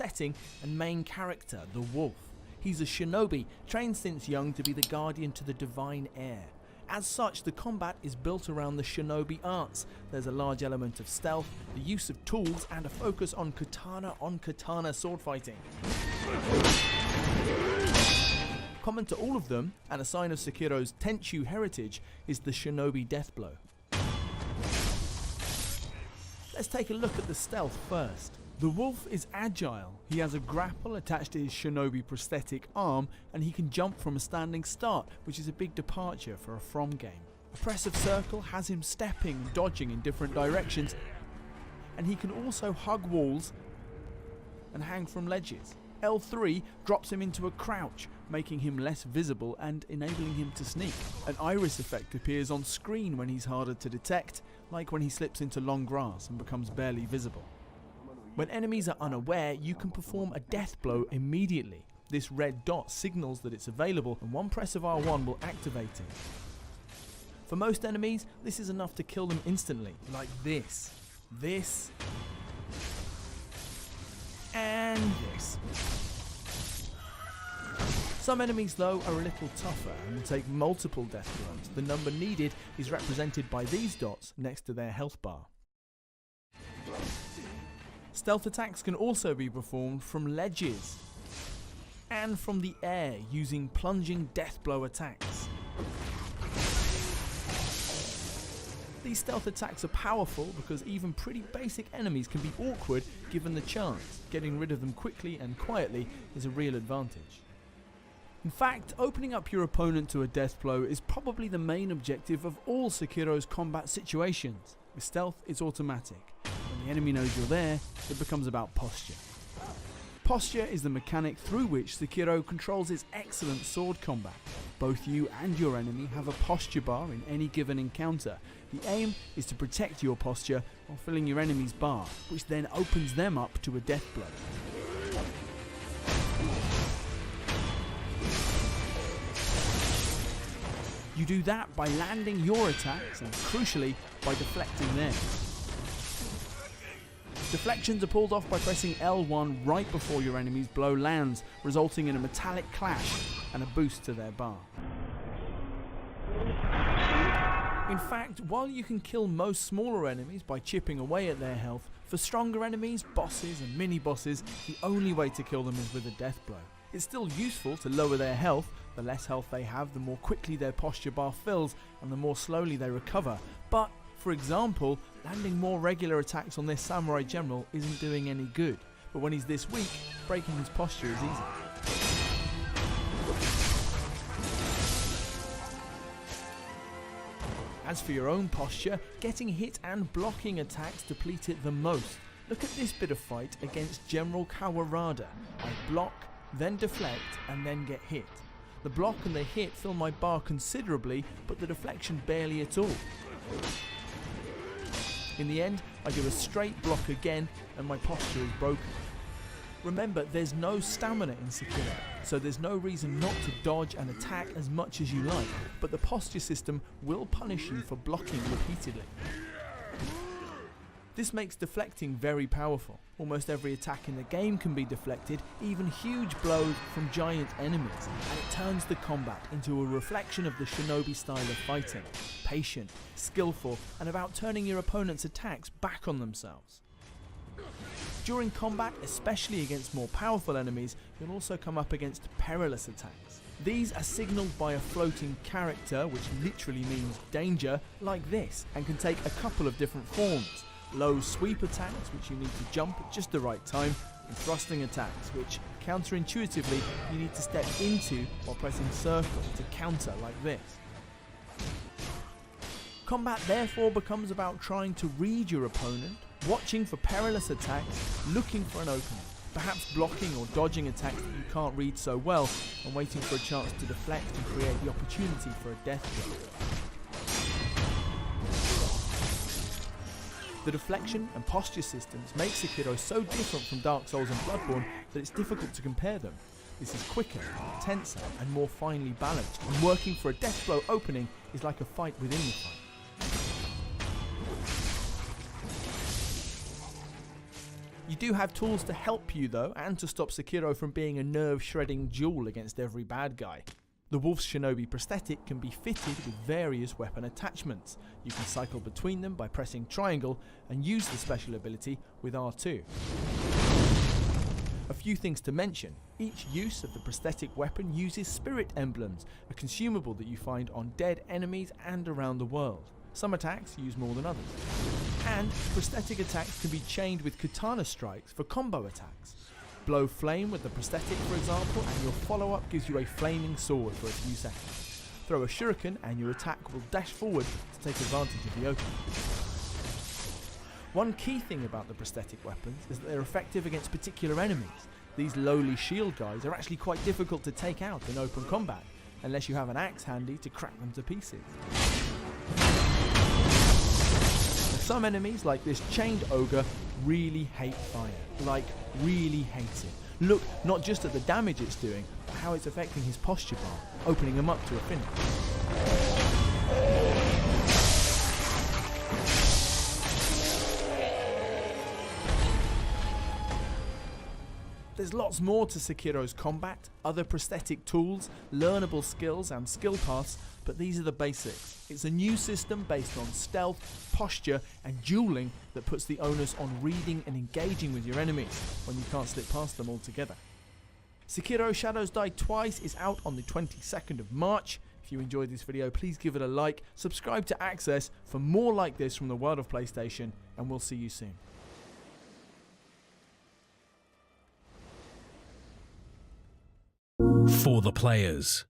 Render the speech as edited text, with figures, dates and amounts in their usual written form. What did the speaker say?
setting and main character, the Wolf. He's a shinobi, trained since young to be the guardian to the divine heir. As such, the combat is built around the shinobi arts. There's a large element of stealth, the use of tools, and a focus on katana sword fighting. Common to all of them, and a sign of Sekiro's Tenchu heritage, is the shinobi death blow. Let's take a look at the stealth first. The Wolf is agile. He has a grapple attached to his shinobi prosthetic arm, and he can jump from a standing start, which is a big departure for a From game. A press of circle has him stepping and dodging in different directions, and he can also hug walls and hang from ledges. L3 drops him into a crouch, making him less visible and enabling him to sneak. An iris effect appears on screen when he's harder to detect, like when he slips into long grass and becomes barely visible. When enemies are unaware, you can perform a death blow immediately. This red dot signals that it's available, and one press of R1 will activate it. For most enemies, this is enough to kill them instantly, like this, and this. Some enemies though are a little tougher and will take multiple death blows. The number needed is represented by these dots next to their health bar. Stealth attacks can also be performed from ledges and from the air using plunging death blow attacks. These stealth attacks are powerful because even pretty basic enemies can be awkward given the chance. Getting rid of them quickly and quietly is a real advantage. In fact, opening up your opponent to a death blow is probably the main objective of all Sekiro's combat situations. With stealth, it's automatic. When the enemy knows you're there, it becomes about posture. Posture is the mechanic through which Sekiro controls its excellent sword combat. Both you and your enemy have a posture bar in any given encounter. The aim is to protect your posture while filling your enemy's bar, which then opens them up to a death blow. You do that by landing your attacks and, crucially, by deflecting theirs. Deflections are pulled off by pressing L1 right before your enemy's blow lands, resulting in a metallic clash and a boost to their bar. In fact, while you can kill most smaller enemies by chipping away at their health, for stronger enemies, bosses and mini-bosses, the only way to kill them is with a death blow. It's still useful to lower their health. The less health they have, the more quickly their posture bar fills and the more slowly they recover. But, for example, landing more regular attacks on this samurai general isn't doing any good. But when he's this weak, breaking his posture is easy. As for your own posture, getting hit and blocking attacks deplete it the most. Look at this bit of fight against General Kawarada. I block, then deflect, and then get hit. The block and the hit fill my bar considerably, but the deflection barely at all. In the end, I do a straight block again, and my posture is broken. Remember, there's no stamina in Sekiro, so there's no reason not to dodge and attack as much as you like, but the posture system will punish you for blocking repeatedly. This makes deflecting very powerful. Almost every attack in the game can be deflected, even huge blows from giant enemies, and it turns the combat into a reflection of the shinobi style of fighting. Patient, skillful, and about turning your opponent's attacks back on themselves. During combat, especially against more powerful enemies, you'll also come up against perilous attacks. These are signalled by a floating character, which literally means danger, like this, and can take a couple of different forms. Low sweep attacks, which you need to jump at just the right time, and thrusting attacks, which counterintuitively you need to step into while pressing circle to counter like this. Combat therefore becomes about trying to read your opponent, watching for perilous attacks, looking for an opening, perhaps blocking or dodging attacks that you can't read so well, and waiting for a chance to deflect and create the opportunity for a death blow. The deflection and posture systems make Sekiro so different from Dark Souls and Bloodborne that it's difficult to compare them. This is quicker, tenser, and more finely balanced, and working for a death blow opening is like a fight within the fight. You do have tools to help you though, and to stop Sekiro from being a nerve-shredding duel against every bad guy. The Wolf's Shinobi prosthetic can be fitted with various weapon attachments. You can cycle between them by pressing triangle and use the special ability with R2. A few things to mention. Each use of the prosthetic weapon uses spirit emblems, a consumable that you find on dead enemies and around the world. Some attacks use more than others. And prosthetic attacks can be chained with katana strikes for combo attacks. Blow flame with the prosthetic, for example, and your follow-up gives you a flaming sword for a few seconds. Throw a shuriken and your attack will dash forward to take advantage of the opening. One key thing about the prosthetic weapons is that they're effective against particular enemies. These lowly shield guys are actually quite difficult to take out in open combat, unless you have an axe handy to crack them to pieces. Some enemies, like this chained ogre, really hate fire. Like, really hates it. Look not just at the damage it's doing, but how it's affecting his posture bar, opening him up to a finish. There's lots more to Sekiro's combat, other prosthetic tools, learnable skills and skill paths, but these are the basics. It's a new system based on stealth, posture and dueling that puts the onus on reading and engaging with your enemies when you can't slip past them altogether. Sekiro Shadows Die Twice is out on the 22nd of March. If you enjoyed this video, please give it a like, subscribe to Access for more like this from the world of PlayStation, and we'll see you soon. For the players.